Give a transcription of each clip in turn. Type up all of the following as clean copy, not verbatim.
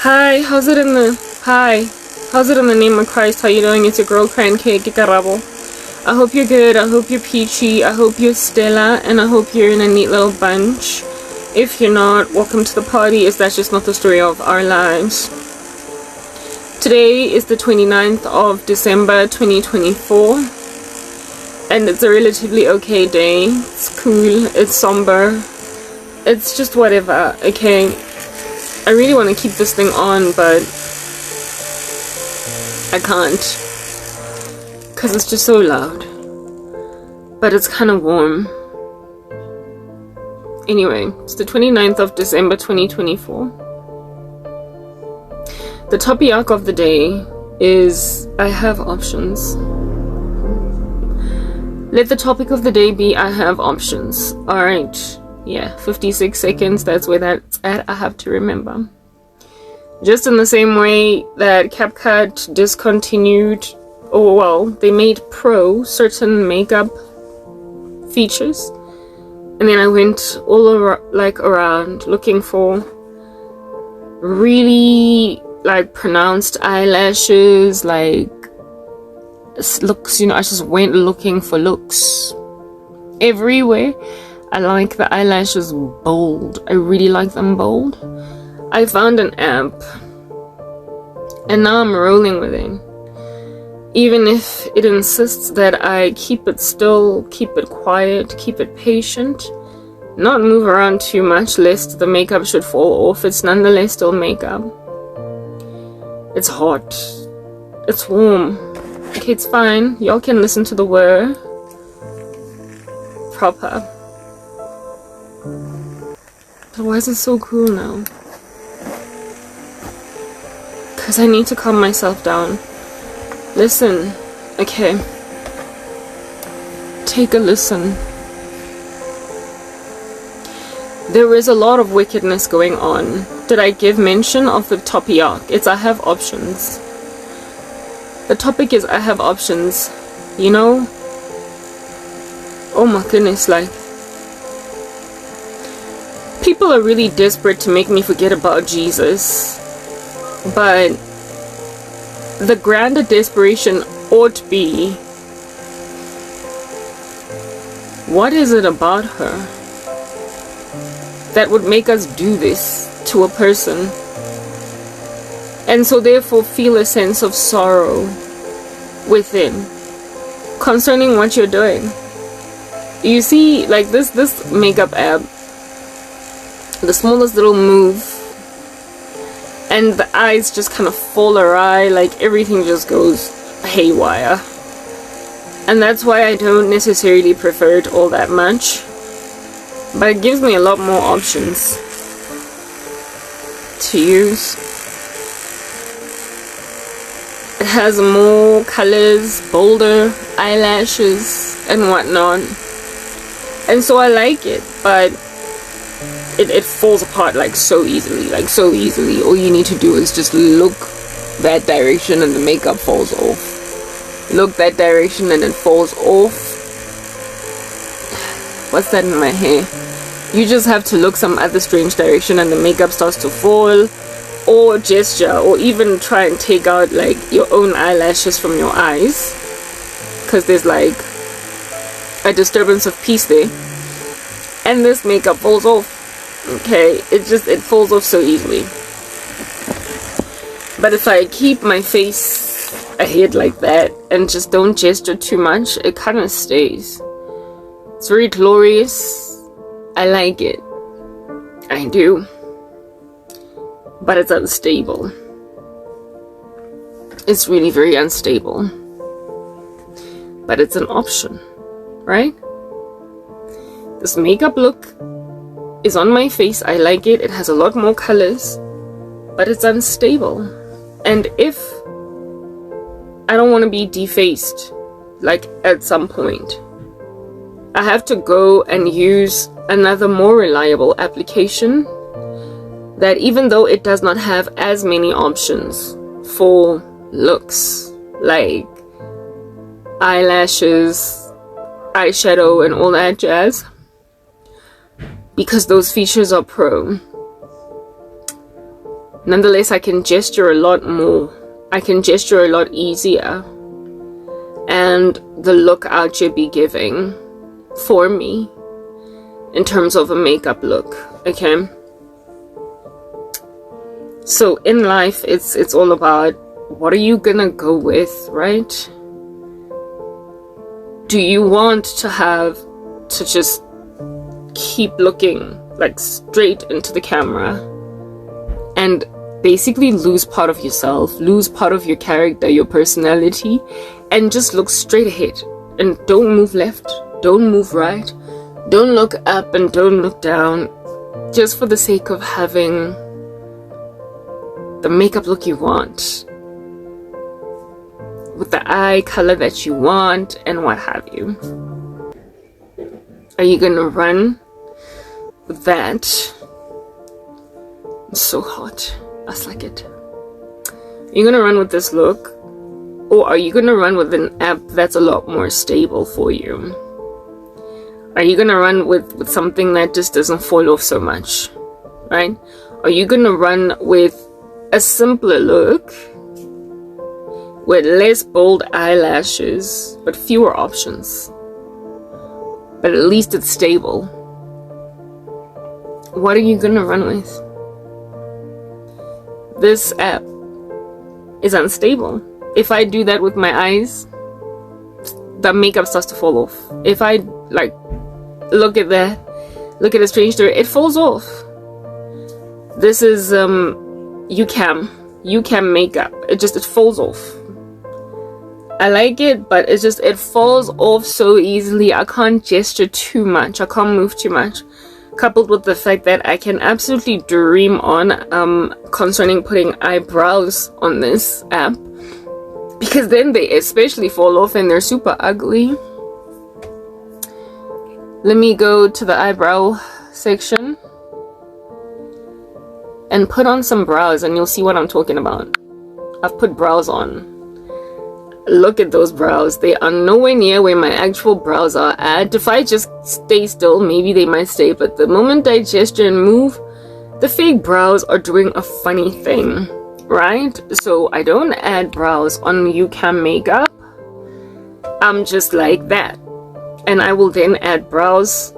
Hi, how's it in the name of Christ? How you doing? It's your girl Cran Cake, Karabo. I hope you're good, I hope you're peachy, I hope you're Stella, and I hope you're in a neat little bunch. If you're not, welcome to the party, as that's just not the story of our lives. Today is the 29th of December 2024, and it's a relatively okay day. It's cool, it's somber, it's just whatever, okay? I really want to keep this thing on, but I can't, because it's just so loud. But it's kind of warm. Anyway, it's the 29th of December 2024. The topic of the day is I have options. Let the topic of the day be I have options. Alright. Yeah, 56 seconds, that's where that's at. I have to remember. Just in the same way that CapCut discontinued, or well, they made pro certain makeup features, and then I went all around looking for really pronounced eyelashes, looks, I just went looking for looks everywhere. I like the eyelashes bold. I really like them bold. I found an app, and now I'm rolling with it. Even if it insists that I keep it still, keep it quiet, keep it patient, not move around too much lest the makeup should fall off, it's nonetheless still makeup. It's hot. It's warm. Okay, it's fine. Y'all can listen to the word proper. But why is it so cool now? Because I need to calm myself down. Listen. Okay. Take a listen. There is a lot of wickedness going on. Did I give mention of the topic? It's I have options. The topic is I have options. You know? Oh my goodness, people are really desperate to make me forget about Jesus. But the grander desperation ought to be, what is it about her that would make us do this to a person, and so therefore feel a sense of sorrow within concerning what you're doing? You see, this makeup app, the smallest little move and the eyes just kind of fall awry, everything just goes haywire. And that's why I don't necessarily prefer it all that much, but it gives me a lot more options to use. It has more colors, bolder eyelashes and whatnot, and so I like it, but it falls apart so easily. All you need to do is just look that direction and the makeup falls off. Look that direction and it falls off. What's that in my hair? You just have to look some other strange direction and the makeup starts to fall, or gesture, or even try and take out your own eyelashes from your eyes, because there's a disturbance of peace there, and this makeup falls off. Okay, it falls off so easily. But if I keep my face ahead like that and just don't gesture too much, it kind of stays. It's very glorious. I like it. I do. But it's unstable. It's really very unstable. But it's an option, right? This makeup look is on my face. I like it. It has a lot more colors, but it's unstable. And if I don't want to be defaced at some point, I have to go and use another more reliable application that, even though it does not have as many options for looks like eyelashes, eyeshadow and all that jazz, because those features are pro, Nonetheless, I can gesture a lot more. I can gesture a lot easier. And the look out should be giving for me in terms of a makeup look, okay? So in life, it's all about, what are you gonna go with, right? Do you want to just keep looking like straight into the camera and basically lose part of yourself, lose part of your character, your personality, and just look straight ahead and don't move left, don't move right, don't look up and don't look down, just for the sake of having the makeup look you want, with the eye color that you want, and what have you? Are you gonna run with that? It's so hot. That's like it. Are you gonna run with this look? Or are you gonna run with an app that's a lot more stable for you? Are you gonna run with something that just doesn't fall off so much? Right? Are you gonna run with a simpler look with less bold eyelashes but fewer options, but at least it's stable? What are you gonna run with? This app is unstable. If I do that with my eyes, the makeup starts to fall off. If I like look at a stranger, it falls off. This is UCam makeup. It falls off. I like it, but it falls off so easily. I can't gesture too much. I can't move too much. Coupled with the fact that I can absolutely dream on concerning putting eyebrows on this app, because then they especially fall off and they're super ugly. Let me go to the eyebrow section and put on some brows and you'll see what I'm talking about. I've put brows on. Look at those brows. They are nowhere near where my actual brows are at. If I just stay still, maybe they might stay, but the moment I gesture and move, the fake brows are doing a funny thing, right? So I don't add brows on UCam makeup. I'm just like that. And I will then add brows,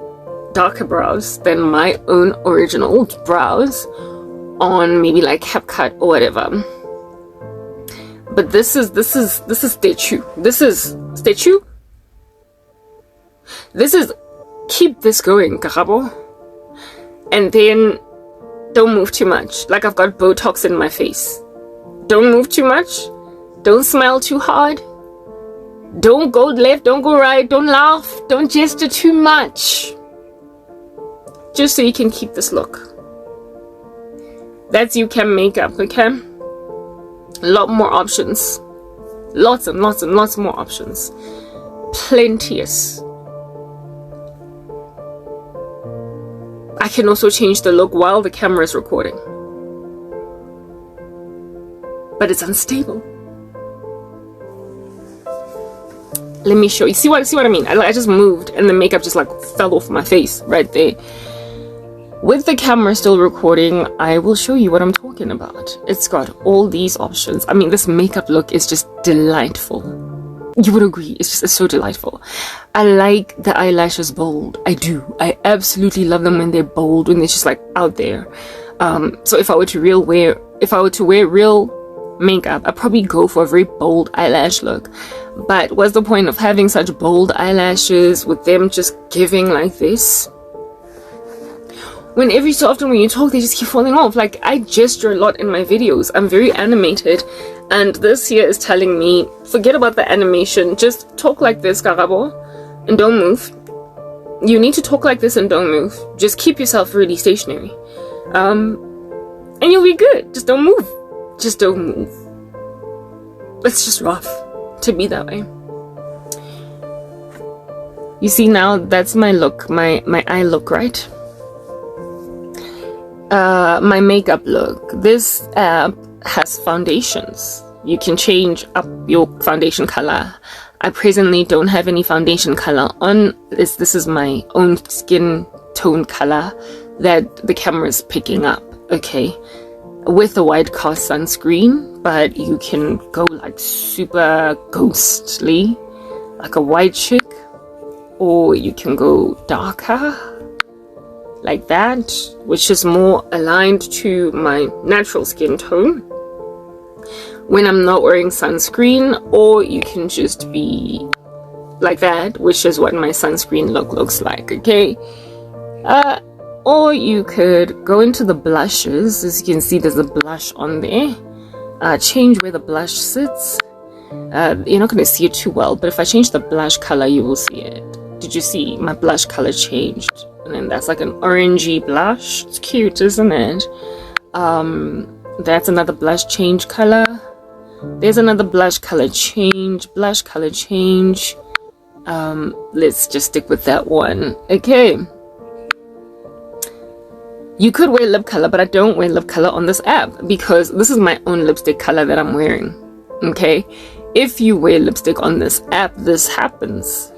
darker brows than my own original brows on maybe like CapCut or whatever. But this is statue. This is statue. This is keep this going, Karabo. And then don't move too much. Like I've got Botox in my face. Don't move too much. Don't smile too hard. Don't go left, don't go right, don't laugh, don't gesture too much. Just so you can keep this look. That's UCam makeup, okay? A lot more options. Lots and lots and lots more options. Plenteous. I can also change the look while the camera is recording. But it's unstable. Let me show you. See what I mean? I just moved and the makeup just like fell off my face right there. With the camera still recording, I will show you what I'm talking about. It's got all these options. I mean, this makeup look is just delightful. You would agree, it's so delightful. I like the eyelashes bold. I do. I absolutely love them when they're bold, when they're just like out there. So if I were to wear real makeup, I'd probably go for a very bold eyelash look. But what's the point of having such bold eyelashes with them just giving like this? When every so often when you talk, they just keep falling off. Like, I gesture a lot in my videos. I'm very animated. And this here is telling me, forget about the animation. Just talk like this, Karabo, and don't move. You need to talk like this and don't move. Just keep yourself really stationary. And you'll be good. Just don't move. Just don't move. It's just rough to be that way. You see, now that's my look, my eye look, right? My makeup look. This app has foundations. You can change up your foundation color. I presently don't have any foundation color on. This is my own skin tone color that the camera is picking up. Okay, with a white cast sunscreen, but you can go like super ghostly, like a white chick, or you can go darker like that, which is more aligned to my natural skin tone when I'm not wearing sunscreen, or you can just be like that, which is what my sunscreen look looks like. Okay, or you could go into the blushes. As you can see, there's a blush on there. Change where the blush sits. You're not going to see it too well, but if I change the blush color, you will see it. Did you see my blush color changed? And then that's like an orangey blush. It's cute, isn't it? That's another blush change color. There's another blush color change. Blush color change. Let's just stick with that one. Okay. You could wear lip color, but I don't wear lip color on this app because this is my own lipstick color that I'm wearing. Okay. If you wear lipstick on this app, this happens.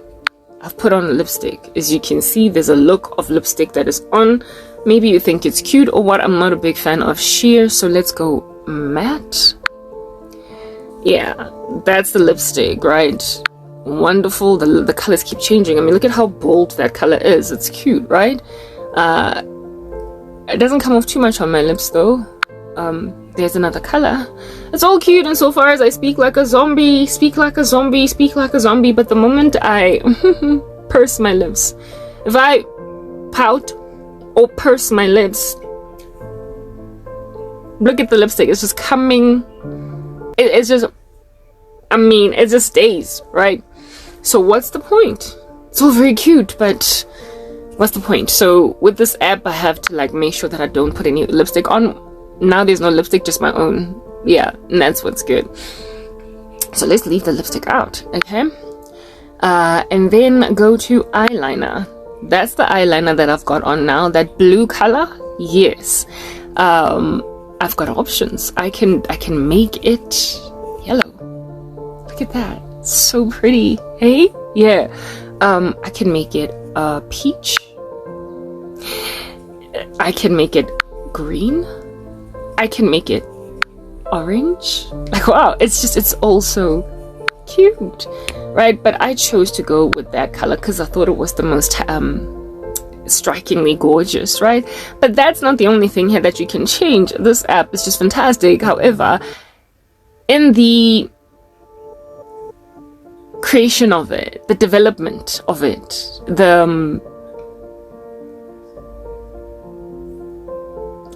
I've put on a lipstick. As you can see, there's a look of lipstick that is on. Maybe you think it's cute or what. I'm not a big fan of sheer, so let's go matte. Yeah, that's the lipstick, right? Wonderful. The colors keep changing. I mean, look at how bold that color is. It's cute, right? It doesn't come off too much on my lips though. There's another color. It's all cute insofar as I speak like a zombie, speak like a zombie, speak like a zombie, but the moment I purse my lips, if I pout or purse my lips, look at the lipstick, it's just coming, it's just, I mean, it just stays, right? So what's the point? It's all very cute, but what's the point? So with this app, I have to like make sure that I don't put any lipstick on. Now there's no lipstick, just my own. Yeah, and that's what's good. So let's leave the lipstick out, okay? And then go to eyeliner. That's the eyeliner that I've got on now. That blue color, yes. I've got options. I can make it yellow. Look at that, it's so pretty. Hey, yeah. I can make it peach. I can make it green. I can make it orange. Like, wow, it's also cute, right? But I chose to go with that color because I thought it was the most strikingly gorgeous, right? But that's not the only thing here that you can change. This app is just fantastic. However, in the creation of it, the development of it, the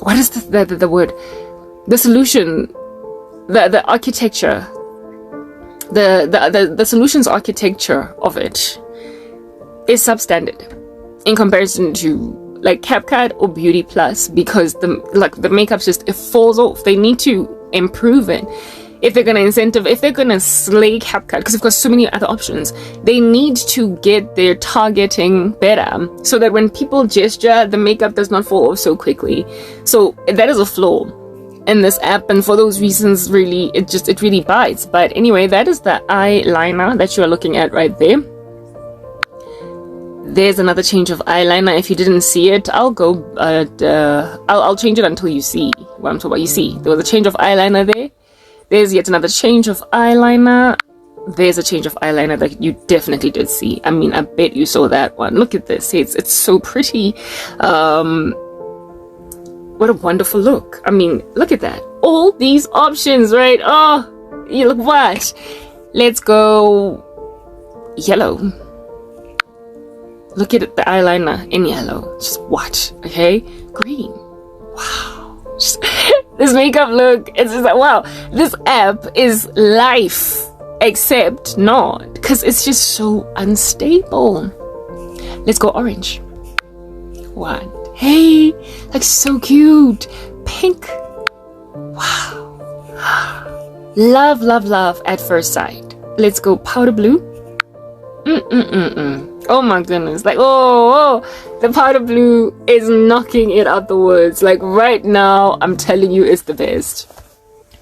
what is the word? The solution, the architecture, the solutions architecture of it is substandard in comparison to like CapCut or Beauty Plus, because the makeup just, it falls off. They need to improve it. If they're gonna if they're gonna slay CapCut, because they've got so many other options, they need to get their targeting better so that when people gesture, the makeup does not fall off so quickly. So that is a flaw in this app, and for those reasons, really, it really bites. But anyway, that is the eyeliner that you are looking at right there. There's another change of eyeliner. If you didn't see it, I'll go. I'll change it until you see what I'm talking about. You see, there was a change of eyeliner there. There's yet another change of eyeliner. There's a change of eyeliner that you definitely did see. I mean, I bet you saw that one. Look at this. It's so pretty. What a wonderful look. I mean, look at that. All these options, right? Oh, you look what? Let's go yellow. Look at the eyeliner in yellow. Just what? Okay. Green. Wow. Just, this makeup look, it's just like, wow, this app is life, except not, because it's just so unstable. Let's go orange. What? Hey, like so cute. Pink. Wow. Love, love, love at first sight. Let's go powder blue. Oh my goodness, like, oh, the powder blue is knocking it out the woods. Like right now, I'm telling you, it's the best.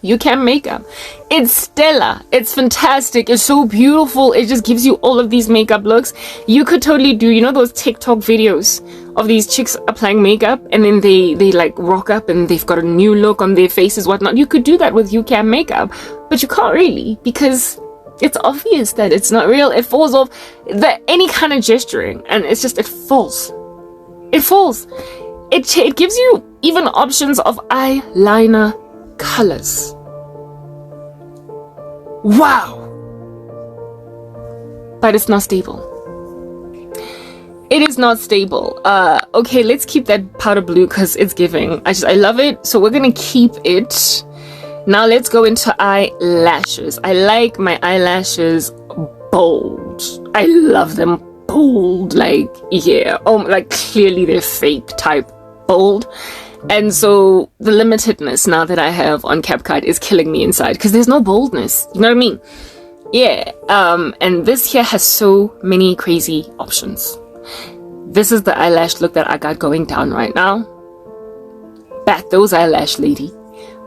You can makeup. It's stellar. It's fantastic. It's so beautiful. It just gives you all of these makeup looks. You could totally do, you know, those TikTok videos of these chicks applying makeup and then they like rock up and they've got a new look on their faces, whatnot. You could do that with UCAM makeup, but you can't really, because it's obvious that it's not real. It falls off any kind of gesturing, and it's just, it falls. It gives you even options of eyeliner colors. Wow. But it's not stable. It is not stable. Okay, let's keep that powder blue because it's giving. I love it. So we're gonna keep it. Now let's go into eyelashes. I like my eyelashes bold. I love them bold. Like, yeah. Oh, like clearly they're fake type bold. And so the limitedness now that I have on CapCut is killing me inside because there's no boldness. You know what I mean? Yeah. And this here has so many crazy options. This is the eyelash look that I got going down right now. Back those eyelash, lady.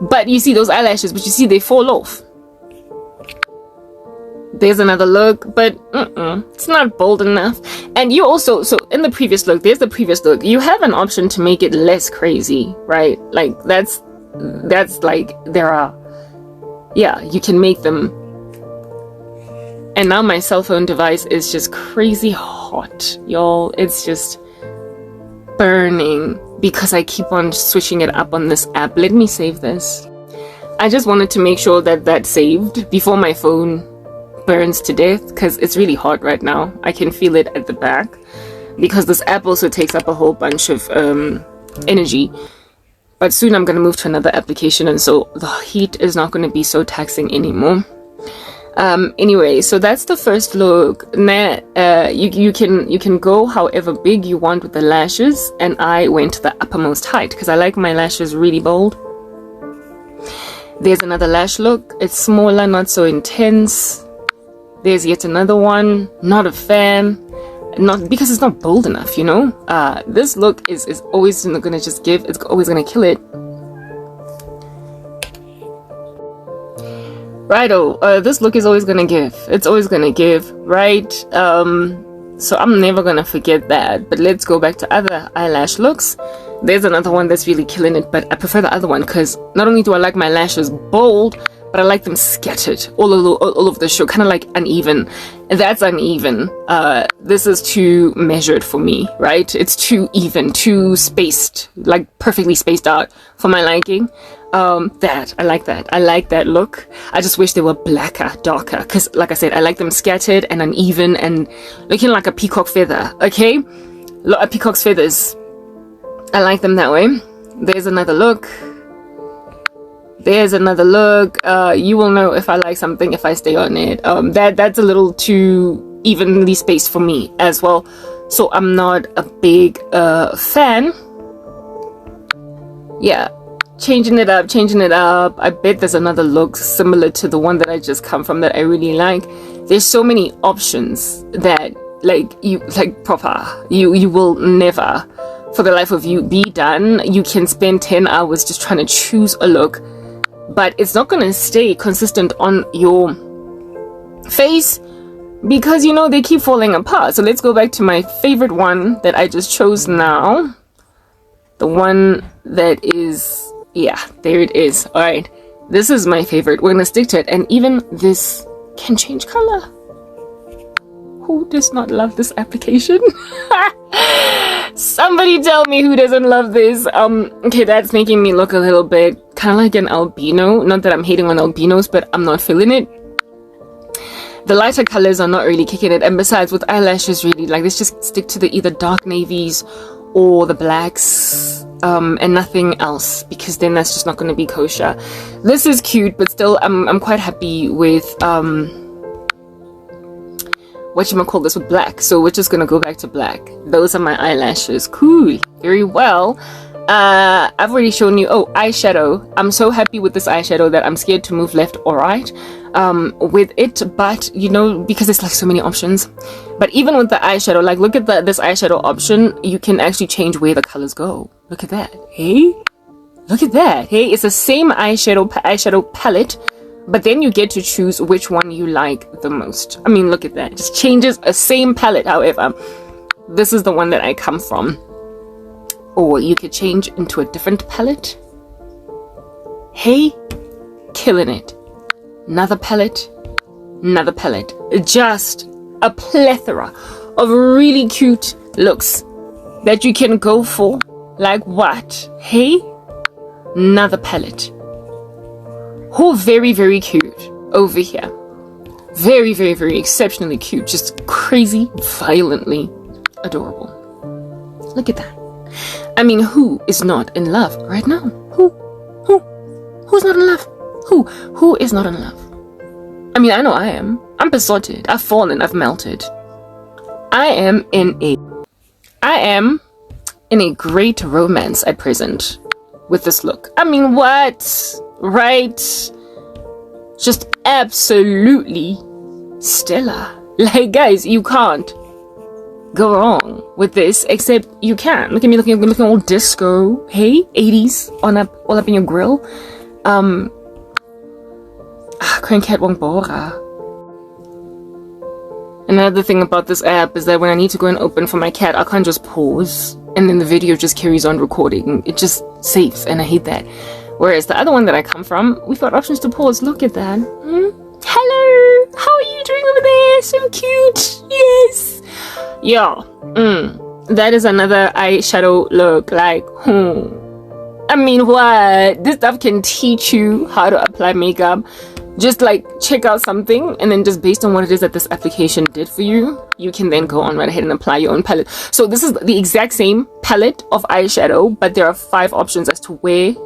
But you see those eyelashes, but you see they fall off. There's another look, but it's not bold enough. And you also, so in the previous look, there's the previous look. You have an option to make it less crazy, right? Like that's like there are, yeah, you can make them. And now my cell phone device is just crazy hot, y'all. It's just burning because I keep on switching it up on this app. Let me save this. I just wanted to make sure that that's saved before my phone burns to death because it's really hot right now. I can feel it at the back because this app also takes up a whole bunch of energy. But soon I'm going to move to another application, and so the heat is not going to be so taxing anymore. Anyway, so that's the first look. Now, you can go however big you want with the lashes, and I went to the uppermost height because I like my lashes really bold. There's another lash look. It's smaller, not so intense. There's yet another one. Not a fan. Not because it's not bold enough, you know. This look is always gonna just give. It's always gonna kill it. Righto, this look is always gonna give. It's always gonna give, right? So I'm never gonna forget that. But let's go back to other eyelash looks. There's another one that's really killing it, but I prefer the other one because not only do I like my lashes bold, but I like them scattered all over the show, kind of like uneven. That's uneven. This is too measured for me, right? It's too even, too spaced, like perfectly spaced out for my liking. I like that. I like that look. I just wish they were blacker, darker, because like I said, I like them scattered and uneven and looking like a peacock feather, okay? A peacock's feathers. I like them that way. There's another look. There's another look. You will know if I like something if I stay on it. That's a little too evenly spaced for me as well. So I'm not a big fan. Yeah. Changing it up. I bet there's another look similar to the one that I just come from that I really like. There's so many options that proper. You will never, for the life of you, be done. You can spend 10 hours just trying to choose a look, but it's not going to stay consistent on your face because, you know, they keep falling apart. So let's go back to my favorite one that I just chose now. The one that is, yeah, there it is. All right, this is my favorite. We're going to stick to it. And even this can change color. Who does not love this application? Somebody tell me who doesn't love this. Okay, that's making me look a little bit kind of like an albino. Not that I'm hating on albinos, but I'm not feeling it. The lighter colors are not really kicking it. And besides, with eyelashes, really, like, let's just stick to the either dark navies or the blacks, and nothing else, because then that's just not going to be kosher. This is cute, but still, I'm quite happy with whatchamacallit this with black. So we're just gonna go back to black. Those are my eyelashes. Cool. Very well. I've already shown you. Oh, eyeshadow. I'm so happy with this eyeshadow that I'm scared to move left or right with it, but you know, because there's like so many options. But even with the eyeshadow, like, look at this eyeshadow option, you can actually change where the colors go. Look at that. Hey, look at that. Hey, it's the same eyeshadow palette, but then you get to choose which one you like the most. I mean, look at that. It just changes a same palette. However, this is the one that I come from. or you could change into a different palette. Hey, killing it. Another palette, another palette. Just a plethora of really cute looks that you can go for. Like what? Hey, another palette. Oh, very, very cute over here. Very, very, very exceptionally cute. Just crazy, violently adorable. Look at that. I mean, who is not in love right now? Who's not in love? Who is not in love? I mean, I know I am. I'm besotted. I've fallen. I've melted. I am in a great romance at present with this look. I mean, what? Right? Just absolutely stellar. Like, guys, you can't go wrong with this, except you can. Look at me looking all disco. Hey, 80s all up in your grill. Crankhead won't bora. Another thing about this app is that when I need to go and open for my cat, I can't just pause and then the video just carries on recording. It just saves, and I hate that. Whereas the other one that I come from, we've got options to pause. Look at that. Hello, how are you doing over there? So cute. Yes. Yeah. That is another eyeshadow look. Like, I mean, what? This stuff can teach you how to apply makeup. Just like check out something, and then just based on what it is that this application did for you, you can then go on right ahead and apply your own palette. So this is the exact same palette of eyeshadow, but there are 5 options as to where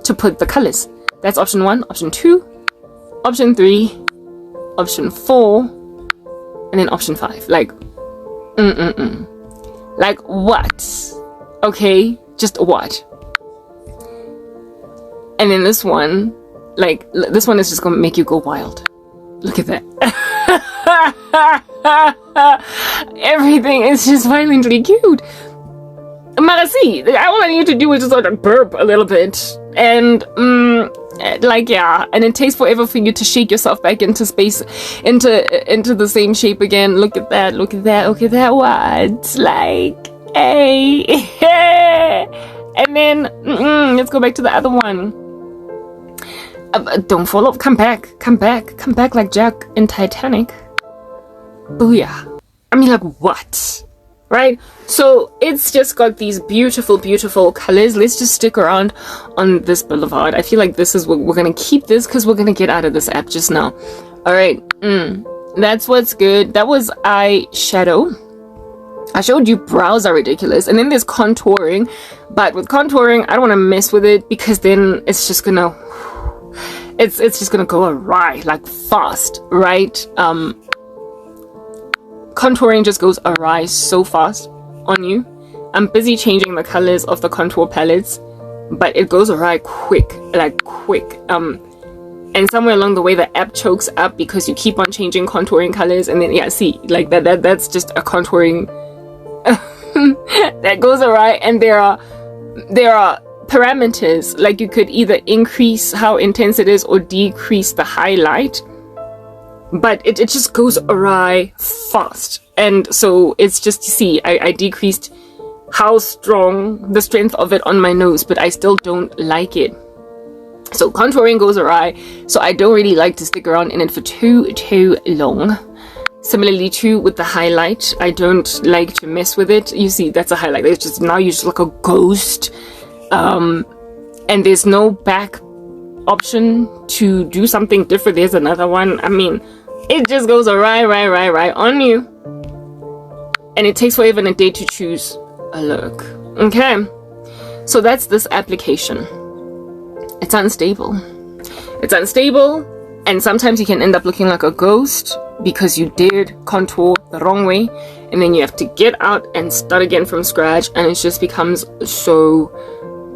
to put the colors. That's option 1, option 2, option 3, option 4, and then option 5. Like, like what? Okay, just what? And then this one, like, this one is just gonna make you go wild. Look at that. Everything is just violently cute. Marasi, all I need to do is just sort of burp a little bit. And, like, yeah. And it takes forever for you to shake yourself back into space, into the same shape again. Look at that, look at that, look at that. What? Like, hey. And then, let's go back to the other one. Don't fall off. Come back like Jack in Titanic. Booyah. I mean, like, what? Right? So it's just got these beautiful, beautiful colors. Let's just stick around on this boulevard. I feel like this is what we're gonna keep this because we're gonna get out of this app just now. All right. That's what's good. That was eyeshadow. I showed you brows are ridiculous, and then there's contouring. But with contouring, I don't want to mess with it because then it's just gonna. It's just gonna go awry, like fast, right? Contouring just goes awry so fast on you. I'm busy changing the colors of the contour palettes, but it goes awry quick, like quick. And somewhere along the way, the app chokes up because you keep on changing contouring colors, and then yeah, see, like that's just a contouring that goes awry. And there are parameters, like you could either increase how intense it is or decrease the highlight, but it just goes awry fast. And so it's just, you see, I decreased how strong the strength of it on my nose, but I still don't like it. So contouring goes awry, so I don't really like to stick around in it for too long. Similarly too with the highlight, I don't like to mess with it. You see, that's a highlight. It's just, now you just look like a ghost. And there's no back option to do something different. There's another one. I mean, it just goes awry on you. And it takes forever and a day to choose a look. Okay. So that's this application. It's unstable. It's unstable. And sometimes you can end up looking like a ghost because you did contour the wrong way. And then you have to get out and start again from scratch. And it just becomes so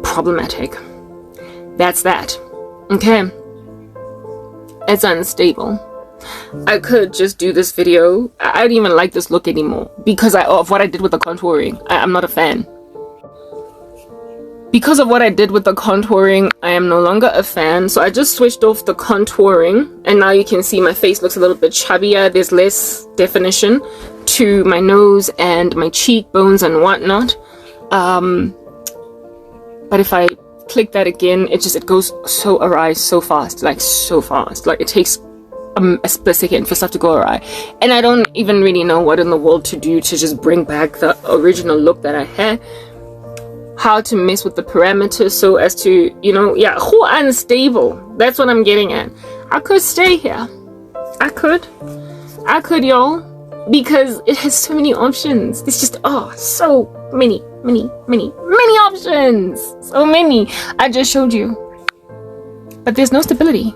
problematic. That's that. Okay. It's unstable. I could just do this video. I don't even like this look anymore because of what I did with the contouring. I'm not a fan. Because of what I did with the contouring, I am no longer a fan. So I just switched off the contouring, and now you can see my face looks a little bit chubbier. There's less definition to my nose and my cheekbones and whatnot. But if I click that again, it goes so awry so fast, like so fast. Like it takes a split second for stuff to go awry, and I don't even really know what in the world to do to just bring back the original look that I had. How to mess with the parameters so as to, you know, yeah, who unstable. That's what I'm getting at. I could stay here. I could, y'all, because it has so many options. It's just, oh, so many options. So many. I just showed you. But there's no stability.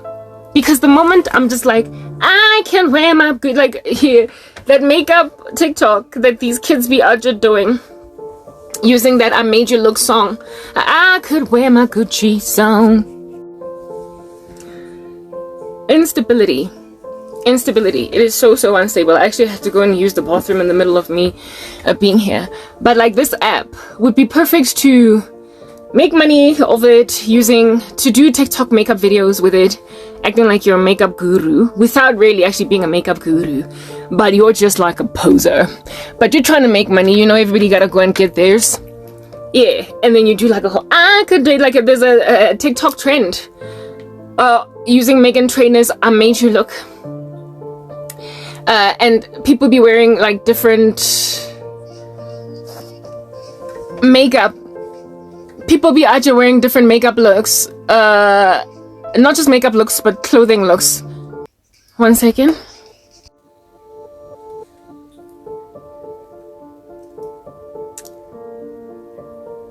Because the moment I'm just like, I can wear my good, like here, that makeup TikTok that these kids be out there doing, using that I Made You Look song. I could wear my Gucci song. Instability. It is so unstable. I actually had to go and use the bathroom in the middle of me being here. But like this app would be perfect to make money of it, to do TikTok makeup videos with it, acting like you're a makeup guru without really actually being a makeup guru, but you're just like a poser. But you're trying to make money, you know, everybody gotta go and get theirs. Yeah, and then you do like a whole, I could do like, if there's a TikTok trend, using Megan Trainor's I Made You Look. And people be wearing like different makeup. People be out here wearing different makeup looks. Not just makeup looks, but clothing looks. 1 second.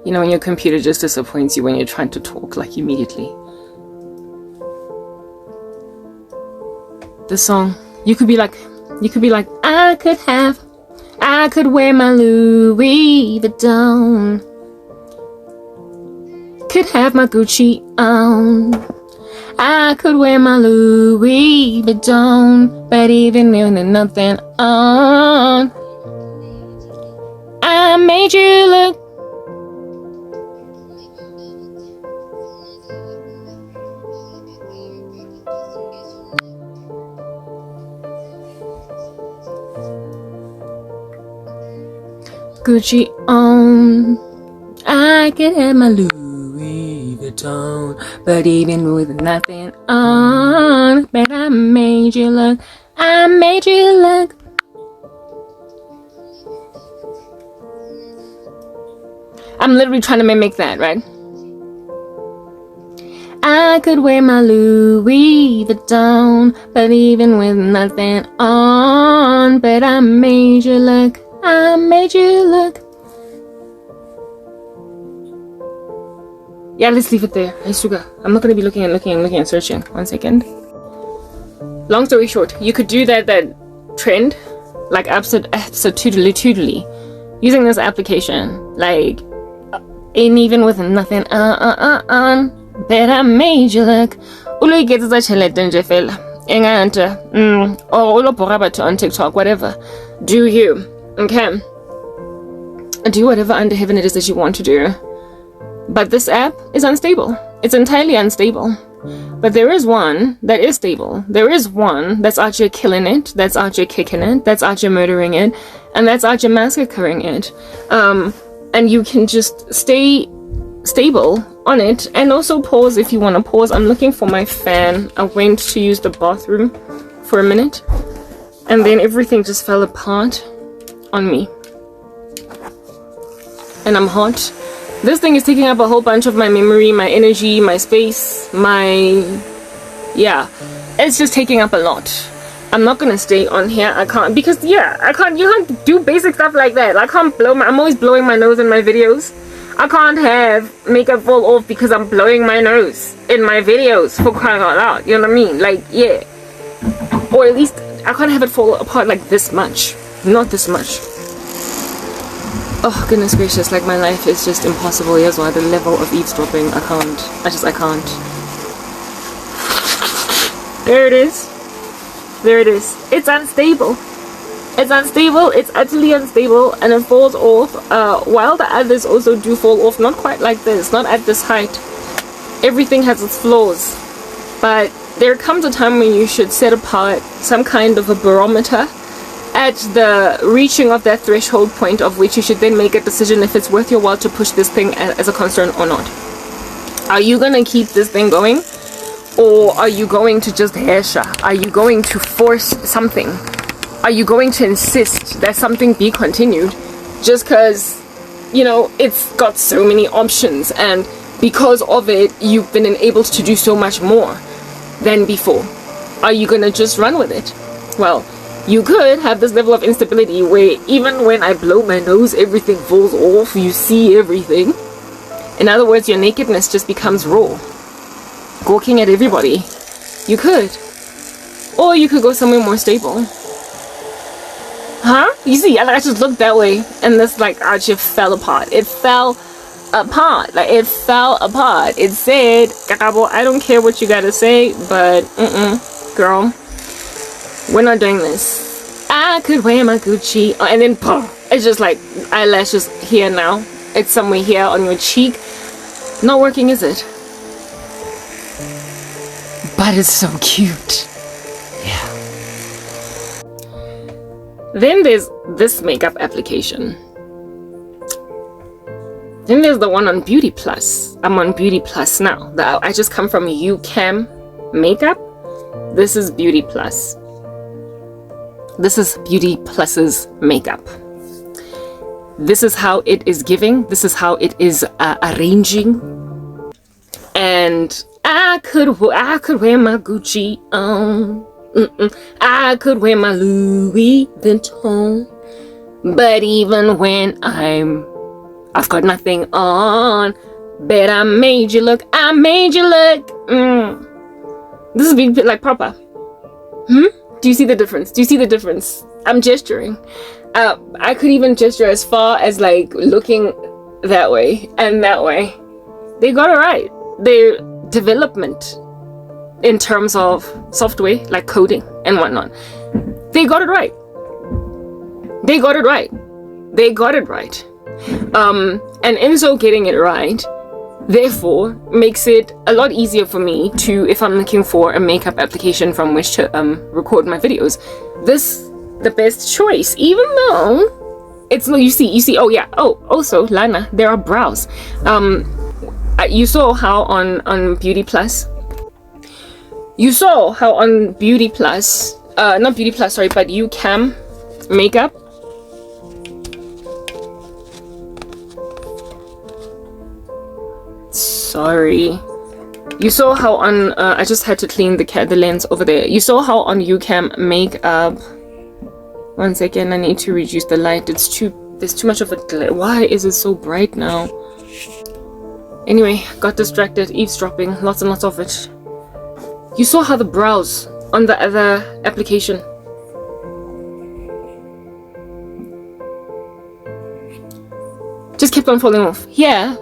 You know when your computer just disappoints you when you're trying to talk, like immediately. The song, you could be like, I could wear my Louis Vuitton. Could have my Gucci on. I could wear my Louis Vuitton, but even with nothing on, I made you look. Gucci on. I could have my Louis Vuitton, but even with nothing on, but I made you look. I made you look. I'm literally trying to mimic that, right? I could wear my Louis Vuitton, but even with nothing on, but I made you look. I made you look. Yeah, let's leave it there. Hey, Suga, I'm not going to be looking and searching. 1 second. Long story short, you could do that trend, like absolutely, using this application, like, ain't even with nothing on, but I made you look. Ulu gets a chelete nje fela. Enganta, or ulo bora batho on TikTok, whatever. Do you? Okay. Do whatever under heaven it is that you want to do. But this app is unstable. It's entirely unstable. But there is one that is stable. There is one that's out here killing it, that's out here kicking it, that's out here murdering it, and that's out here massacring it. And you can just stay stable on it, and also pause if you want to pause. I'm looking for my fan. I went to use the bathroom for a minute, and then everything just fell apart on me. And I'm hot. This thing is taking up a whole bunch of my memory, my energy, my space, yeah, it's just taking up a lot. I'm not gonna stay on here. I can't, because I can't, you can't do basic stuff like that. I can't I'm always blowing my nose in my videos. I can't have makeup fall off because I'm blowing my nose in my videos, for crying out loud. You know what I mean? Like, yeah. Or at least I can't have it fall apart like this much. Not this much. Oh, goodness gracious, like my life is just impossible. Here's why, the level of eavesdropping, I can't. There it is. It's unstable. It's utterly unstable, and it falls off, while the others also do fall off, not quite like this, not at this height. Everything has its flaws, but there comes a time when you should set apart some kind of a barometer at the reaching of that threshold point, of which you should then make a decision if it's worth your while to push this thing as a concern or not. Are you gonna keep this thing going? Or are you going to just hesha? Are you going to force something? Are you going to insist that something be continued just because, you know, it's got so many options, and because of it, you've been enabled to do so much more than before? Are you gonna just run with it? Well, you could have this level of instability where even when I blow my nose, everything falls off, you see everything. In other words, your nakedness just becomes raw, gawking at everybody. You could. Or you could go somewhere more stable. Huh? You see, I just looked that way, and this like arch fell apart. It fell apart. Like, it fell apart. It said, Karabo, I don't care what you gotta say, but girl, we're not doing this. I could wear my Gucci, and then it's just like eyelashes here now. It's somewhere here on your cheek. Not working, is it? But it's so cute. Yeah. Then there's this makeup application. Then there's the one on Beauty Plus. I'm on Beauty Plus now. I just come from UCam makeup. This is Beauty Plus. This is Beauty Plus's makeup. This is how it is giving. This is how it is arranging. And I could wear my Gucci on. I could wear my Louis Vuitton. But even when I've got nothing on, bet I made you look. I made you look. This is being like proper. Do you see the difference? Do you see the difference? I'm gesturing. I could even gesture as far as like looking that way and that way. They got it right. Their development in terms of software, like coding and whatnot, they got it right. They got it right. They got it right. And in so getting it right, therefore makes it a lot easier for me to, if I'm looking for a makeup application from which to record my videos, this the best choice, even though it's you see oh yeah, also Lana, there are brows. You saw how on Beauty Plus, not Beauty Plus, sorry, but UCam makeup, sorry, you saw how on I just had to clean the lens over there. You saw how on UCam makeup, one second, I need to reduce the light. There's too much of a glare. Why is it so bright now? Anyway, got distracted, eavesdropping, lots and lots of it. You saw how the brows on the other application, just kept on falling off. Here,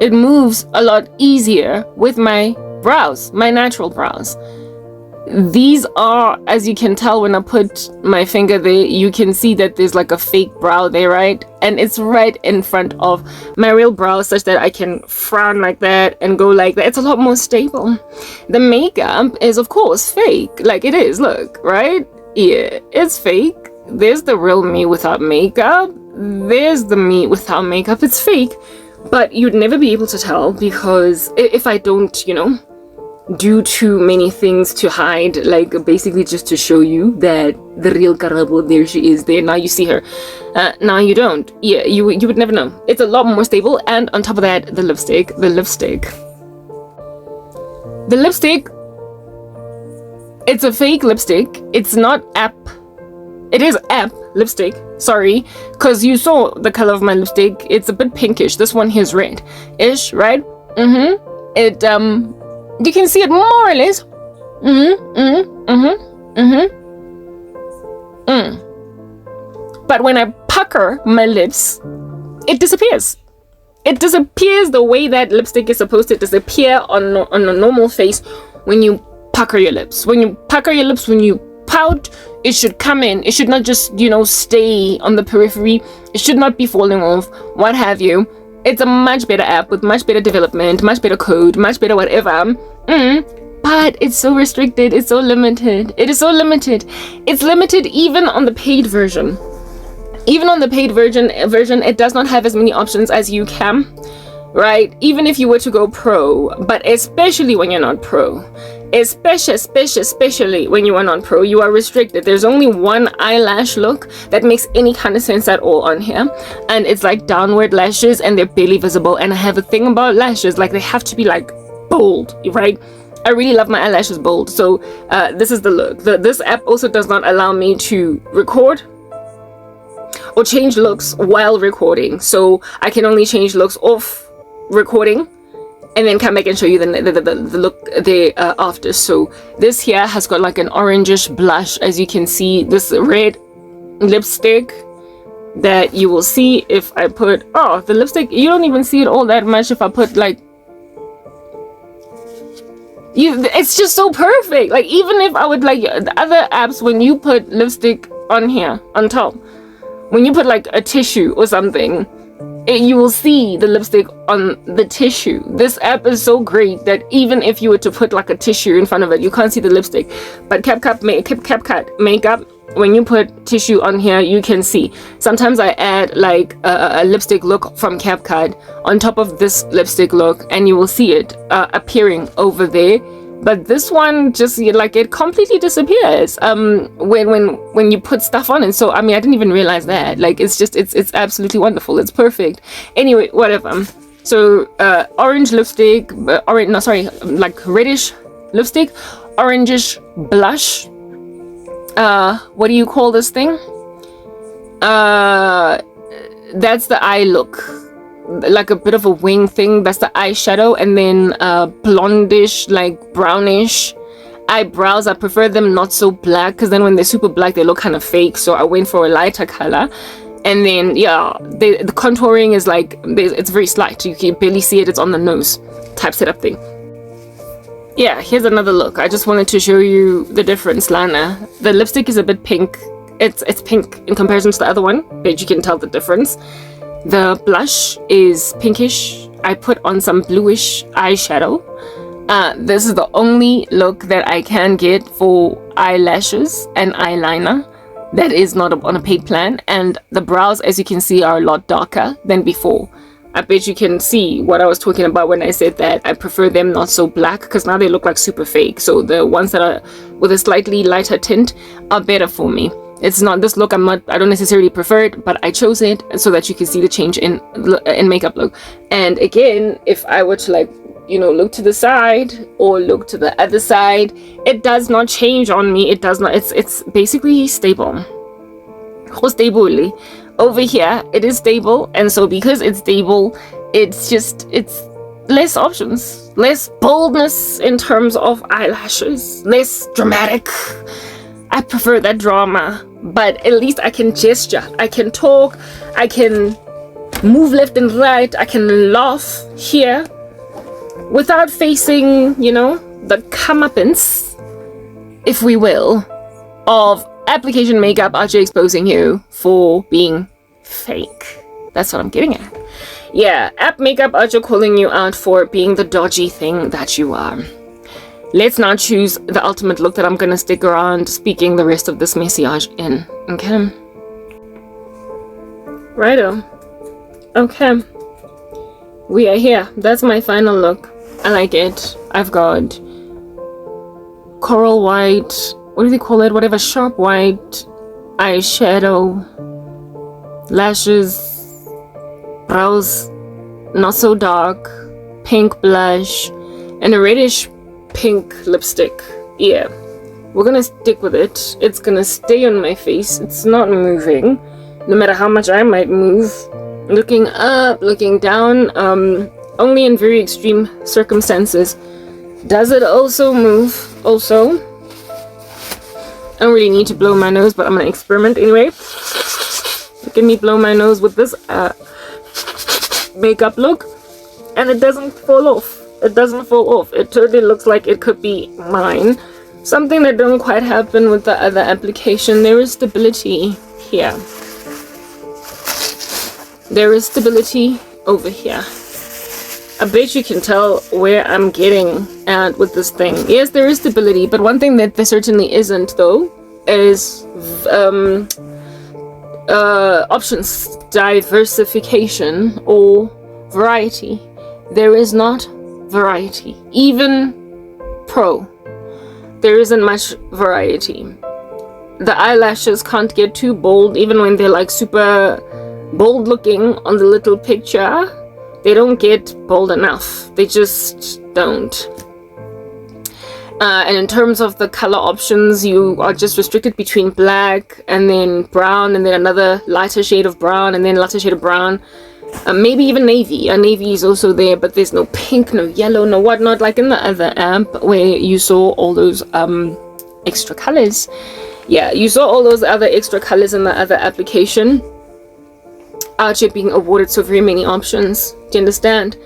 it moves a lot easier with my brows, my natural brows. These are, as you can tell when I put my finger there, you can see that there's like a fake brow there, right? And it's right in front of my real brow, such that I can frown like that and go like that. It's a lot more stable. The makeup is, of course, fake. Like it is, look, right? Yeah, it's fake. There's the real me without makeup. There's the me without makeup. It's fake. But you'd never be able to tell, because if I don't, do too many things to hide, like basically just to show you that the real Karabo, there she is, there, now you see her, now you don't. Yeah, you would never know. It's a lot more stable. And on top of that, the lipstick, it's a fake lipstick. It's not app. It is app lipstick, sorry, because you saw the color of my lipstick. It's a bit pinkish. This one here is red-ish, right? It you can see it more or less. But when I pucker my lips, it disappears. It disappears the way that lipstick is supposed to disappear on a normal face when you pucker your lips. When you pucker your lips, when you pout, it should come in. It should not just, stay on the periphery. It should not be falling off, what have you. It's a much better app with much better development, much better code, much better whatever. But it's so restricted. It's so limited. It is so limited. It's limited even on the paid version. Even on the paid version, it does not have as many options as UCam, right? Even if you were to go pro, but especially when you're not pro, especially when you are not pro, you are restricted. There's only one eyelash look that makes any kind of sense at all on here, and it's like downward lashes, and they're barely visible. And I have a thing about lashes, like they have to be like bold, right? I really love my eyelashes bold. So this is the look. This app also does not allow me to record or change looks while recording, so I can only change looks off recording and then come back and show you the look there after. So this here has got like an orangish blush, as you can see. This red lipstick that you will see if I put, oh, the lipstick, you don't even see it all that much if I put like, it's just so perfect. Like even if I would, like the other apps, when you put lipstick on here on top, when you put like a tissue or something, you will see the lipstick on the tissue. This app is so great that even if you were to put like a tissue in front of it, you can't see the lipstick. But CapCut makeup, when you put tissue on here, you can see. Sometimes I add like a lipstick look from CapCut on top of this lipstick look, and you will see it appearing over there. But this one just, like, it completely disappears when you put stuff on it. So I mean, I didn't even realize that. Like, it's just, it's absolutely wonderful. It's perfect. Anyway, whatever. So orange lipstick, like reddish lipstick, orangish blush. What do you call this thing? That's the eye look, like a bit of a wing thing. That's the eyeshadow. And then blondish, like brownish eyebrows. I prefer them not so black, because then when they're super black they look kind of fake, so I went for a lighter color. And then yeah, the contouring is like, it's very slight, you can barely see it, it's on the nose type setup thing. Yeah, here's another look. I just wanted to show you the difference. Lana, the lipstick is a bit pink. It's pink in comparison to the other one, but you can tell the difference. The blush is pinkish. I put on some bluish eyeshadow. This is the only look that I can get for eyelashes and eyeliner that is not on a paid plan. And the brows, as you can see, are a lot darker than before. I bet you can see what I was talking about when I said that I prefer them not so black, because now they look like super fake. So the ones that are with a slightly lighter tint are better for me. It's not this look, I don't necessarily prefer it, but I chose it so that you can see the change in makeup look. And again, if I were to, like, you know, look to the side or look to the other side, it does not change on me. It does not, it's basically stable. Over here it is stable, and so because it's stable, it's less options, less boldness in terms of eyelashes, less dramatic. I prefer that drama, but at least I can gesture, I can talk, I can move left and right, I can laugh here without facing, you know, the comeuppance, if we will, of application makeup actually exposing you for being fake. That's what I'm getting at. Yeah, app makeup actually calling you out for being the dodgy thing that you are. Let's now choose the ultimate look that I'm gonna stick around speaking the rest of this message in. Okay. Righto. Okay. We are here. That's my final look. I like it. I've got coral white, what do they call it? Whatever, sharp white eyeshadow, lashes, brows not so dark, pink blush, and a reddish pink lipstick. Yeah, we're gonna stick with it. It's gonna stay on my face. It's not moving, no matter how much I might move. Looking up, looking down, only in very extreme circumstances does it also move. Also, I don't really need to blow my nose, but I'm gonna experiment anyway. Look at me blow my nose with this makeup look, and it doesn't fall off. It doesn't fall off. It totally looks like it could be mine. Something that don't quite happen with the other application. There is stability here. There is stability over here. I bet you can tell where I'm getting at with this thing. Yes, there is stability, but one thing that there certainly isn't, though, is options, diversification, or variety. there is not variety. Even pro, there isn't much variety. The eyelashes can't get too bold, even when they're like super bold looking on the little picture. They don't get bold enough. They just don't. And in terms of the color options, you are just restricted between black and then brown and then another lighter shade of brown and then lighter shade of brown. Maybe even navy. Navy is also there, but there's no pink, no yellow, no whatnot, like in the other app where you saw all those extra colors. Yeah, you saw all those other extra colors in the other application. Out here being awarded so very many options. Do you understand?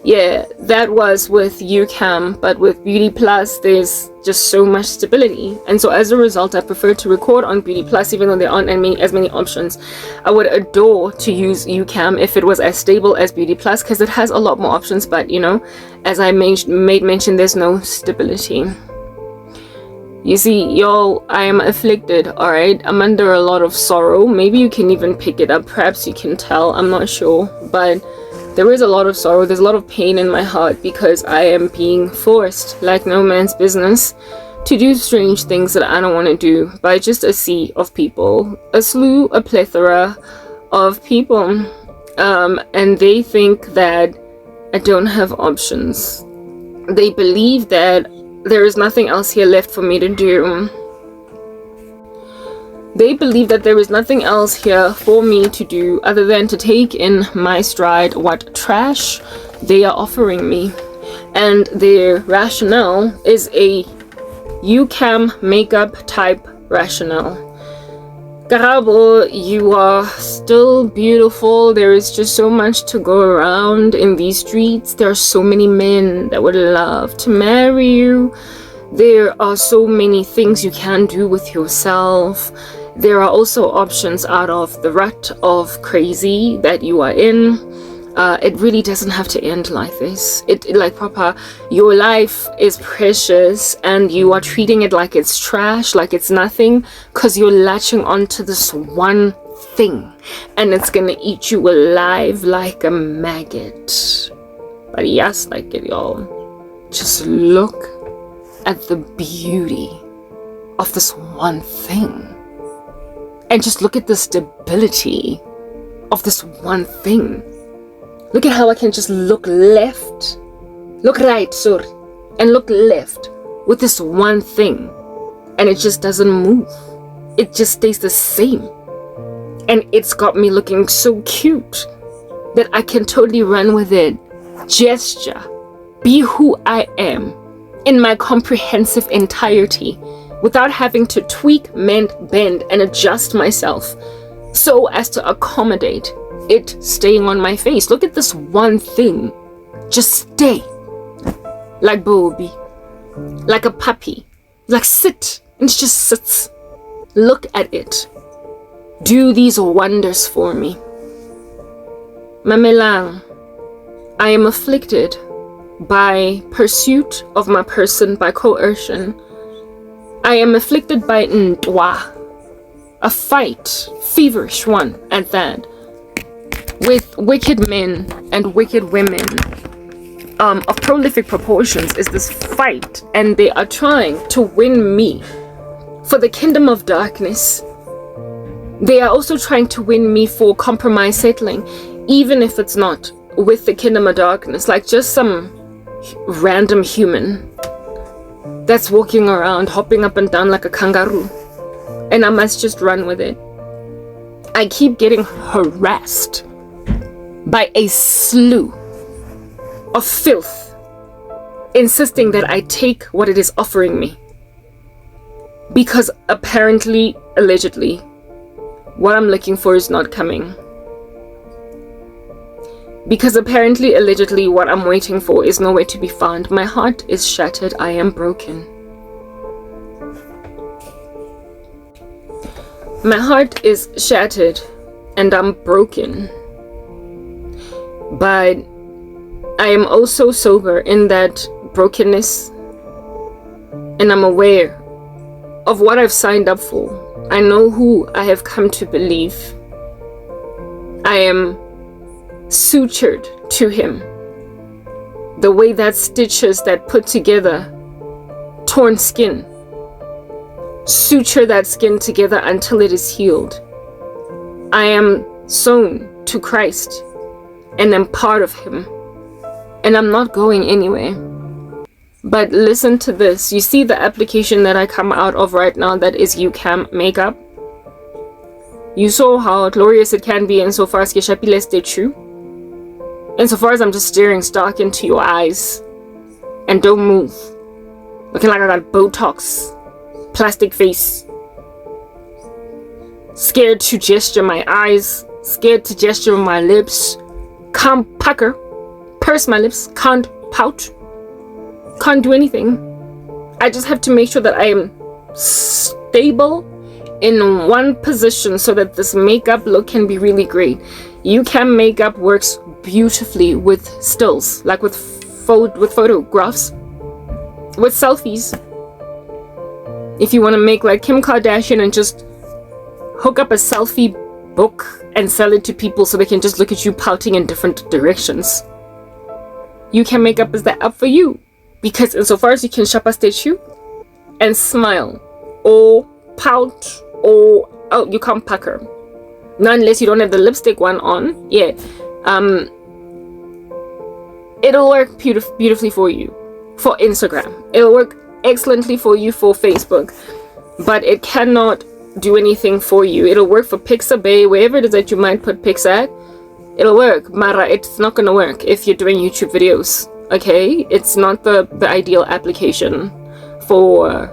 Yeah, that was with UCam, but with Beauty Plus, there's just so much stability. And so as a result, I prefer to record on Beauty Plus, even though there aren't as many options. I would adore to use UCam if it was as stable as Beauty Plus, because it has a lot more options, but you know, as I made mention, there's no stability. You see, y'all, I am afflicted, alright? I'm under a lot of sorrow. Maybe you can even pick it up. Perhaps you can tell. I'm not sure. But there is a lot of sorrow. There's a lot of pain in my heart because I am being forced, like no man's business, to do strange things that I don't want to do by just a sea of people. A plethora of people. And they think that I don't have options. They believe that there is nothing else here left for me to do. They believe that there is nothing else here for me to do other than to take in my stride what trash they are offering me. And their rationale is a UCam makeup type rationale. Karabo, you are still beautiful. There is just so much to go around in these streets. There are so many men that would love to marry you. There are so many things you can do with yourself. There are also options out of the rut of crazy that you are in. It really doesn't have to end like this. It like proper, your life is precious and you are treating it like it's trash, like it's nothing, because you're latching onto this one thing and it's gonna eat you alive like a maggot. But yes, like it, y'all. Just look at the beauty of this one thing. And just look at the stability of this one thing. Look at how I can just look left, look right, sorry, and look left with this one thing. And it just doesn't move. It just stays the same. And it's got me looking so cute that I can totally run with it, gesture, be who I am in my comprehensive entirety without having to tweak, mend, bend, and adjust myself so as to accommodate it staying on my face. Look at this one thing. Just stay. Like Bobby. Like a puppy. Like sit. And it just sits. Look at it. Do these wonders for me. Mamelang, I am afflicted by pursuit of my person, by coercion. I am afflicted by ntwa. A fight, feverish one at that, with wicked men and wicked women of prolific proportions is this fight, and they are trying to win me for the kingdom of darkness. They are also trying to win me for compromise settling, even if it's not with the kingdom of darkness, like just some random human that's walking around hopping up and down like a kangaroo, and I must just run with it. I keep getting harassed by a slew of filth, insisting that I take what it is offering me. Because apparently, allegedly, what I'm looking for is not coming. Because apparently, allegedly, what I'm waiting for is nowhere to be found. My heart is shattered. I am broken. My heart is shattered and I'm broken. But I am also sober in that brokenness. And I'm aware of what I've signed up for. I know who I have come to believe. I am sutured to him. the way that stitches that put together torn skin, suture that skin together until it is healed. I am sewn to Christ and am part of him, and I'm not going anywhere. But listen to this. You see the application that I come out of right now, that is UCAM makeup. You saw how glorious it can be insofar as Keshapile statue. Insofar as I'm just staring stark into your eyes and don't move, looking like I got Botox, plastic face, scared to gesture my eyes, scared to gesture my lips, can't pucker, purse my lips, can't pout, can't do anything. I just have to make sure that I am stable in one position so that this makeup look can be really great. UCAM makeup works beautifully with stills, like with photographs, with selfies. If you want to make like Kim Kardashian and just hook up a selfie book and sell it to people so they can just look at you pouting in different directions, UCAM makeup is the app for you. Because insofar as you can shop a statue and smile or pout or you can't pucker, not unless you don't have the lipstick one on. Yeah, it'll work beautifully for you for Instagram. It'll work excellently for you for Facebook, but it cannot do anything for you. It'll work for Pixabay, wherever it is that you might put pics at. It'll work, Mara. It's not gonna work if you're doing YouTube videos. Okay, it's not the ideal application for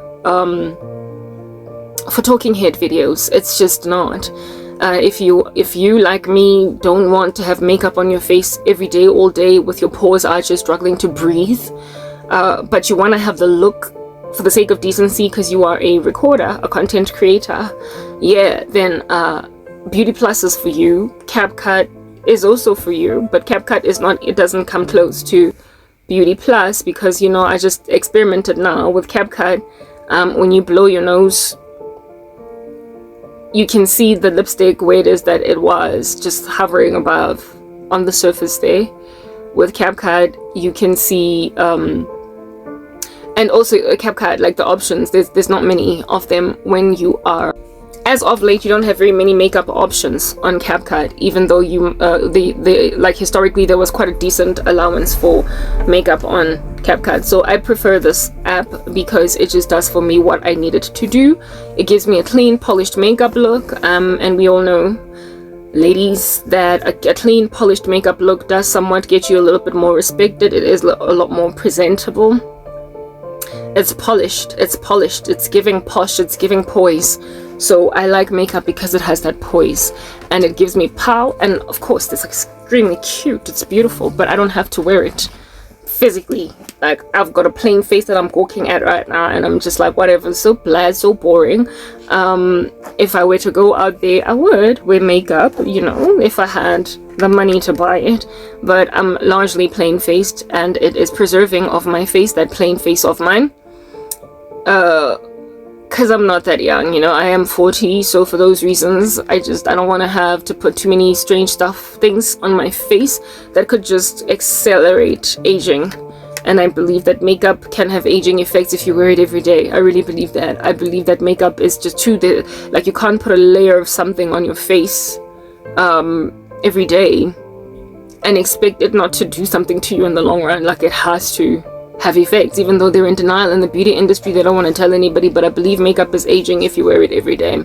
talking head videos. It's just not. If you like me don't want to have makeup on your face every day, all day, with your pores arches struggling to breathe, but you want to have the look for the sake of decency because you are a recorder, a content creator, yeah, then Beauty Plus is for you. CapCut is also for you, but CapCut is not, it doesn't come close to Beauty Plus because, you know, I just experimented now with CapCut. When you blow your nose, you can see the lipstick where it is that it was just hovering above on the surface there. With CapCut, you can see, and also CapCut, like the options, there's not many of them when you are. As of late, you don't have very many makeup options on CapCut, even though you, like historically, there was quite a decent allowance for makeup on CapCut. So I prefer this app because it just does for me what I need it to do. It gives me a clean, polished makeup look, and we all know, ladies, that a clean, polished makeup look does somewhat get you a little bit more respected. It is a lot more presentable. It's polished, it's giving posh, it's giving poise. So I like makeup because it has that poise and it gives me pow, and of course this is extremely cute, it's beautiful, but I don't have to wear it physically. Like, I've got a plain face that I'm gawking at right now and I'm just like, whatever, so bland, so boring. If I were to go out there, I would wear makeup, you know, if I had the money to buy it, but I'm largely plain faced and it is preserving of my face, that plain face of mine. Because I'm not that young, you know, I am 40, so for those reasons, I don't want to have to put too many strange things on my face that could just accelerate aging. And I believe that makeup can have aging effects if you wear it every day. I really believe that. I believe that makeup is just like, you can't put a layer of something on your face every day and expect it not to do something to you in the long run. Like, it has to have effects, even though they're in denial in the beauty industry. They don't want to tell anybody, but I believe makeup is aging if you wear it every day.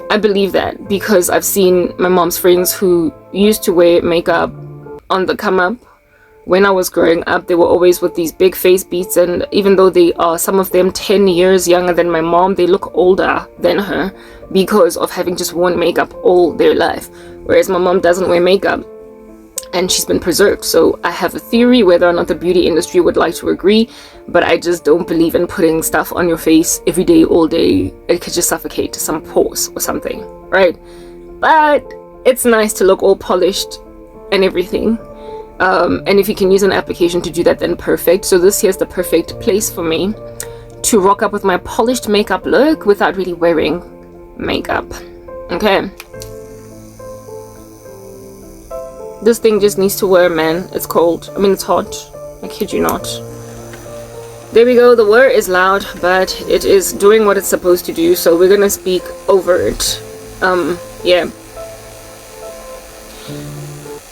I believe that because I've seen my mom's friends who used to wear makeup on the come up. When I was growing up, they were always with these big face beads, and even though they are, some of them 10 years younger than my mom, they look older than her because of having just worn makeup all their life, whereas my mom doesn't wear makeup and she's been preserved. So I have a theory, whether or not the beauty industry would like to agree, but I just don't believe in putting stuff on your face every day, all day. It could just suffocate some pores or something, right? But it's nice to look all polished and everything. And if you can use an application to do that, then perfect. So this here's the perfect place for me to rock up with my polished makeup look without really wearing makeup. Okay. This thing just needs to wear, man. It's cold. I mean, it's hot. I kid you not. There we go. The whir is loud, but it is doing what it's supposed to do, so we're gonna speak over it. Yeah.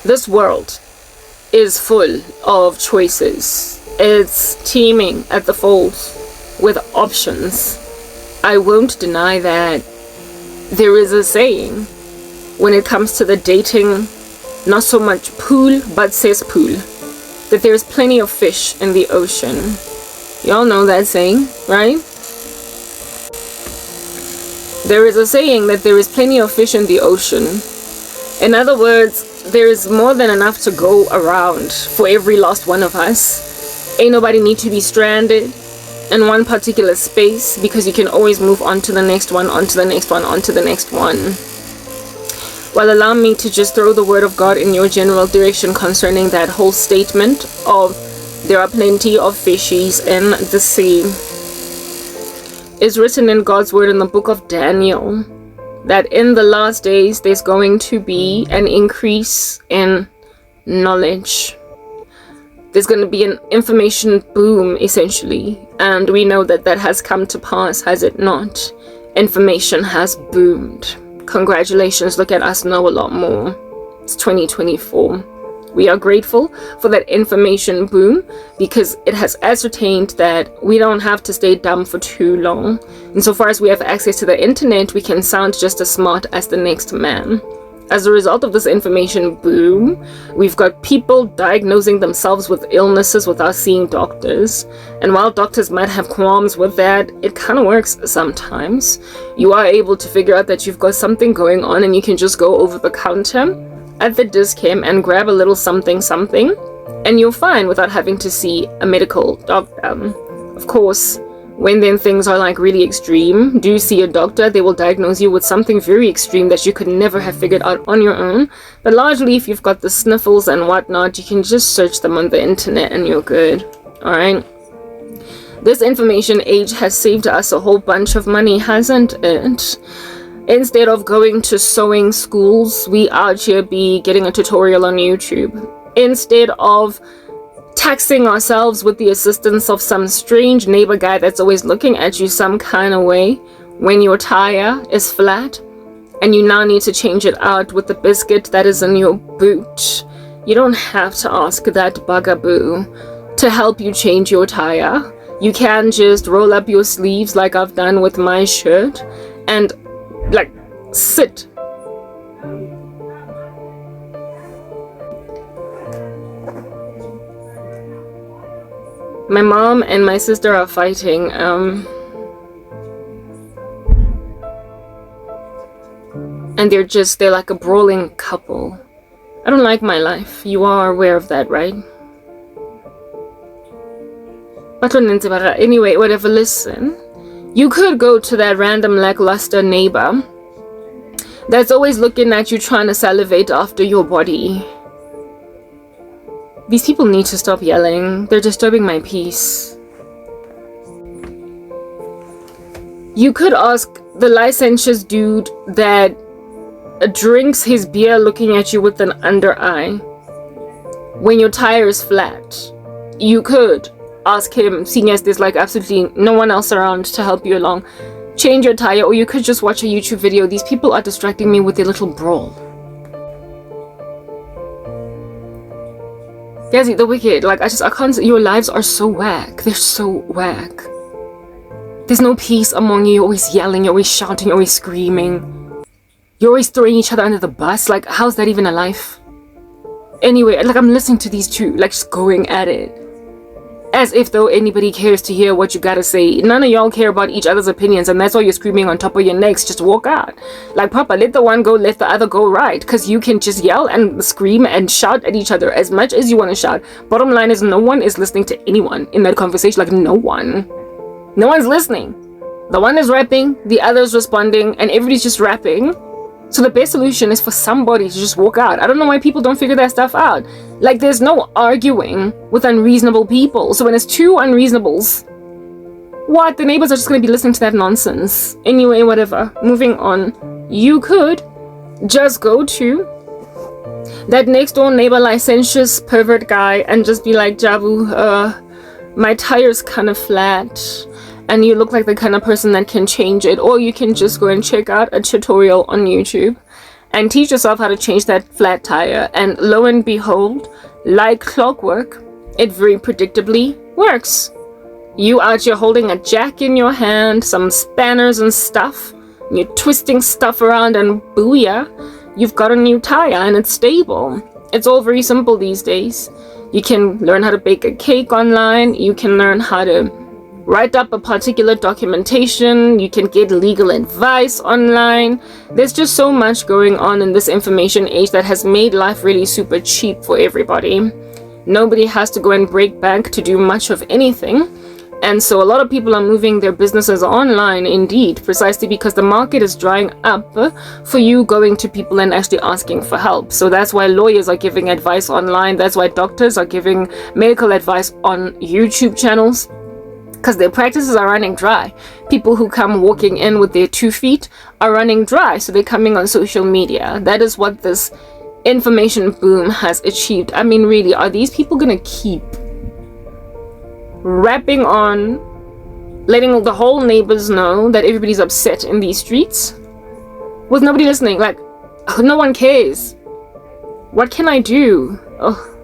This world is full of choices. It's teeming at the folds with options. I won't deny that. There is a saying when it comes to the dating, not so much pool, but cesspool, that there's plenty of fish in the ocean. Y'all know that saying, right? There is a saying that there is plenty of fish in the ocean. In other words, there is more than enough to go around for every last one of us. Ain't nobody need to be stranded in one particular space, because you can always move on to the next one, on to the next one, on to the next one. Well, allow me to just throw the word of God in your general direction concerning that whole statement of there are plenty of fishies in the sea. It's written in God's word in the book of Daniel that in the last days there's going to be an increase in knowledge. There's going to be an information boom, essentially, and we know that that has come to pass, has it not? Information has boomed. Congratulations, look at us know a lot more. It's 2024. We are grateful for that information boom because it has ascertained that we don't have to stay dumb for too long. Insofar as we have access to the internet, we can sound just as smart as the next man. As a result of this information boom, we've got people diagnosing themselves with illnesses without seeing doctors. And while doctors might have qualms with that, it kind of works sometimes. You are able to figure out that you've got something going on, and you can just go over the counter at the discount and grab a little something something, and you're fine without having to see a medical doctor. Of course, when then things are like really extreme, do see a doctor. They will diagnose you with something very extreme that you could never have figured out on your own. But largely, if you've got the sniffles and whatnot, you can just search them on the internet and you're good. Alright? This information age has saved us a whole bunch of money, hasn't it? Instead of going to sewing schools, we out here be getting a tutorial on YouTube. Instead of taxing ourselves with the assistance of some strange neighbor guy that's always looking at you some kind of way when your tire is flat and you now need to change it out with the biscuit that is in your boot. You don't have to ask that bugaboo to help you change your tire. You can just roll up your sleeves like I've done with my shirt and like sit. My mom and my sister are fighting. And they're like a brawling couple. I don't like my life. You are aware of that, right? Anyway, whatever, listen. You could go to that random lackluster neighbor that's always looking at you trying to salivate after your body. These people need to stop yelling. They're disturbing my peace. You could ask the licentious dude that drinks his beer looking at you with an under eye when your tire is flat. You could ask him, seeing as there's like absolutely no one else around to help you along, change your tire, or you could just watch a YouTube video. These people are distracting me with their little brawl. Guys, the wicked, like I can't, your lives are so whack. They're so whack. There's no peace among you. You're always yelling, you're always shouting, you're always screaming. You're always throwing each other under the bus. Like, how's that even a life? Anyway, like I'm listening to these two, like just going at it. As if though anybody cares to hear what you gotta say. None of y'all care about each other's opinions, and that's why you're screaming on top of your necks. Just walk out. Like, Papa, let the one go, let the other go, right? Because you can just yell and scream and shout at each other as much as you want to shout. Bottom line is no one is listening to anyone in that conversation. Like, no one. No one's listening. The one is rapping, the other's responding, and everybody's just rapping. So the best solution is for somebody to just walk out. I don't know why people don't figure that stuff out. Like, there's no arguing with unreasonable people. So when it's two unreasonables, what? The neighbors are just going to be listening to that nonsense. Anyway, whatever. Moving on. You could just go to that next door neighbor licentious pervert guy and just be like, Jabu, my tire's kind of flat, and you look like the kind of person that can change it. Or you can just go and check out a tutorial on YouTube and teach yourself how to change that flat tire, and lo and behold, like clockwork, it very predictably works. You out here holding a jack in your hand, some spanners and stuff, you're twisting stuff around, and booyah, you've got a new tire and it's stable. It's all very simple these days. You can learn how to bake a cake online, you can learn how to write up a particular documentation, you can get legal advice online. There's just so much going on in this information age that has made life really super cheap for everybody. Nobody has to go and break bank to do much of anything. And so a lot of people are moving their businesses online, indeed, precisely because the market is drying up for you going to people and actually asking for help. So that's why lawyers are giving advice online. That's why doctors are giving medical advice on YouTube channels, because their practices are running dry. People who come walking in with their 2 feet are running dry, so they're coming on social media. That is what this information boom has achieved. I mean, really, are these people gonna keep rapping on, letting the whole neighbors know that everybody's upset in these streets with nobody listening? Like, no one cares. What can I do? Oh.